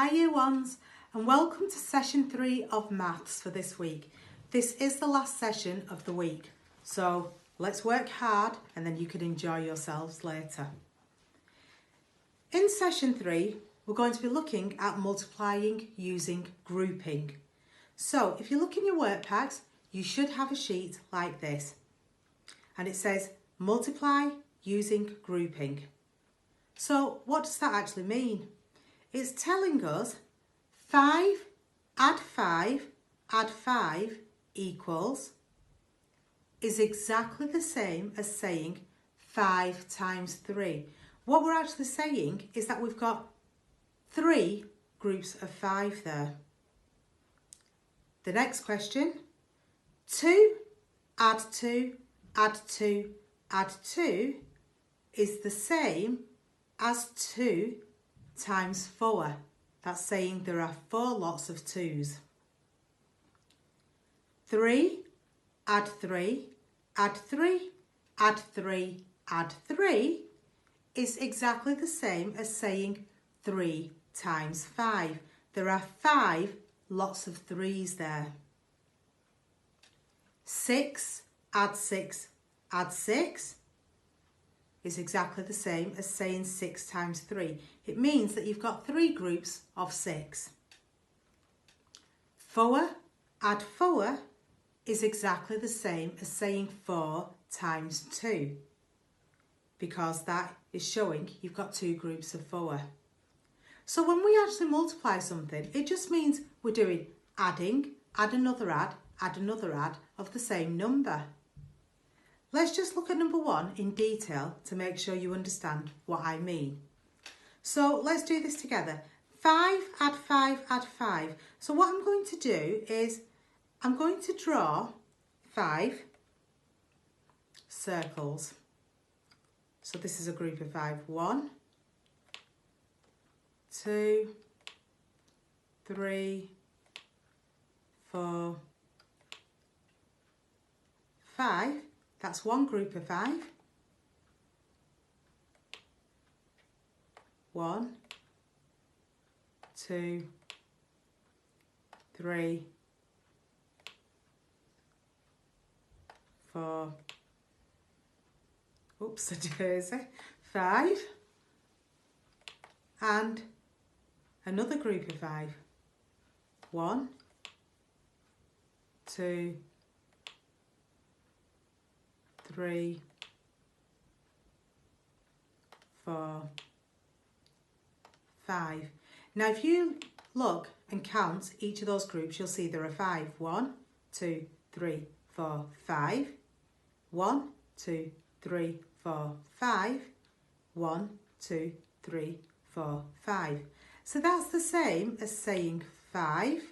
Hi Year Ones and welcome to session 3 of maths for this week. This is the last session of the week, so let's work hard and then you can enjoy yourselves later. In session 3 we're going to be looking at multiplying using grouping. So if you look in your work packs you should have a sheet like this and it says multiply using grouping. So what does that actually mean? It's telling us 5 add 5 add 5 equals is exactly the same as saying 5 times 3. What we're actually saying is that we've got 3 groups of 5 there. The next question, 2 add 2 add 2 add 2 is the same as 2 times 4. That's saying there are 4 lots of 2's. 3 add 3 add 3 add 3 add 3 is exactly the same as saying 3 times 5. There are 5 lots of 3's there. 6 add 6 add 6 is exactly the same as saying 6 times 3. It means that you've got 3 groups of 6. 4 add 4 is exactly the same as saying 4 times 2, because that is showing you've got 2 groups of 4. So when we actually multiply something, it just means we're doing adding, add another add of the same number. Let's just look at number 1 in detail to make sure you understand what I mean. So let's do this together. 5 add 5 add 5. So what I'm going to do is I'm going to draw 5 circles. So this is a group of 5. 1, 2, 3, 4, 5. That's one group of 5. 1, 2, 3, 4. Oops, a daisy. 5. And another group of 5. 1, 2, 3, 4, 5. Now if you look and count each of those groups, you'll see there are 5. 1, 2, 3, 4, 5. 1, 2, 3, 4, 5. 1, 2, 3, 4, 5. So that's the same as saying 5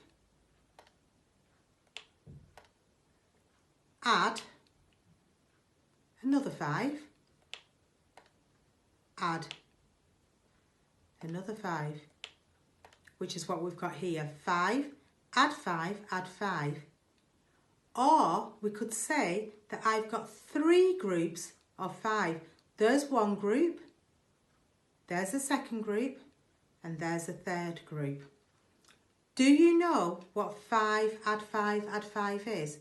add another 5 add another 5, which is what we've got here. 5 add 5 add 5. Or we could say that I've got 3 groups of 5. There's one group, there's a second group, and there's a third group. Do you know what 5 add 5 add 5 is?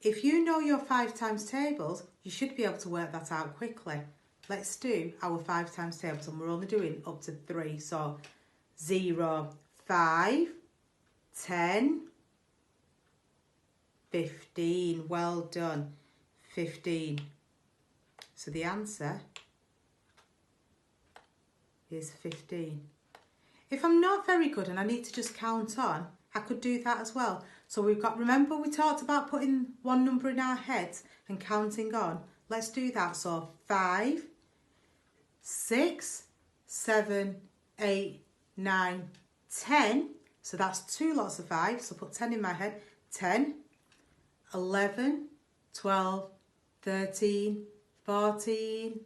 If you know your 5 times tables, you should be able to work that out quickly. Let's do our 5 times tables, and we're only doing up to 3. So 0, 5, 10, 15. Well done. 15. So the answer is 15. If I'm not very good and I need to just count on, I could do that as well. So we've got, remember we talked about putting one number in our heads and counting on. Let's do that. So 5, 6, 7, 8, 9, 10. So that's 2 lots of 5. So put 10 in my head. 10, 11, 12, 13, 14,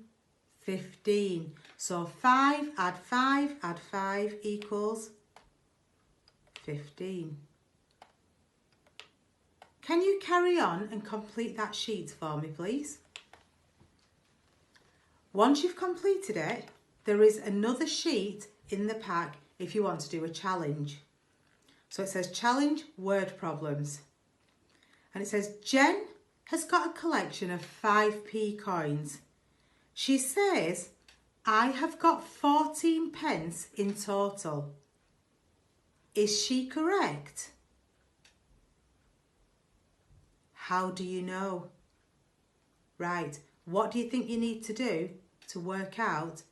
15. So 5 add 5 add 5 equals 15. Can you carry on and complete that sheet for me, please? Once you've completed it, there is another sheet in the pack if you want to do a challenge. So it says challenge word problems. And it says Jen has got a collection of 5p coins. She says, I have got 14 pence in total. Is she correct? How do you know? Right, what do you think you need to do to work out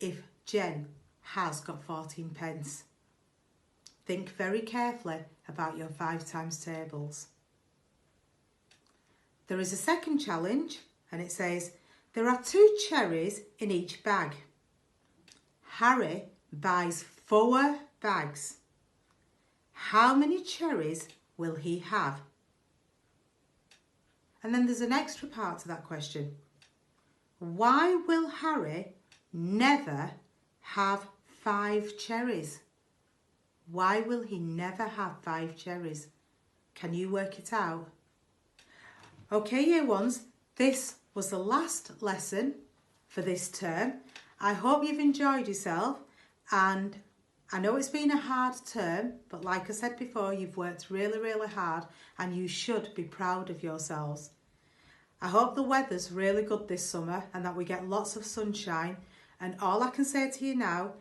if Jen has got 14 pence? Think very carefully about your 5 times tables. There is a second challenge and it says, there are 2 cherries in each bag. Harry buys 4 bags. How many cherries will he have? And then there's an extra part to that question. Why will Harry never have 5 cherries? Why will he never have 5 cherries? Can you work it out? Okay, year ones, this was the last lesson for this term. I hope you've enjoyed yourself, and I know it's been a hard term, but like I said before, you've worked really, really hard and you should be proud of yourselves. I hope the weather's really good this summer and that we get lots of sunshine. And all I can say to you now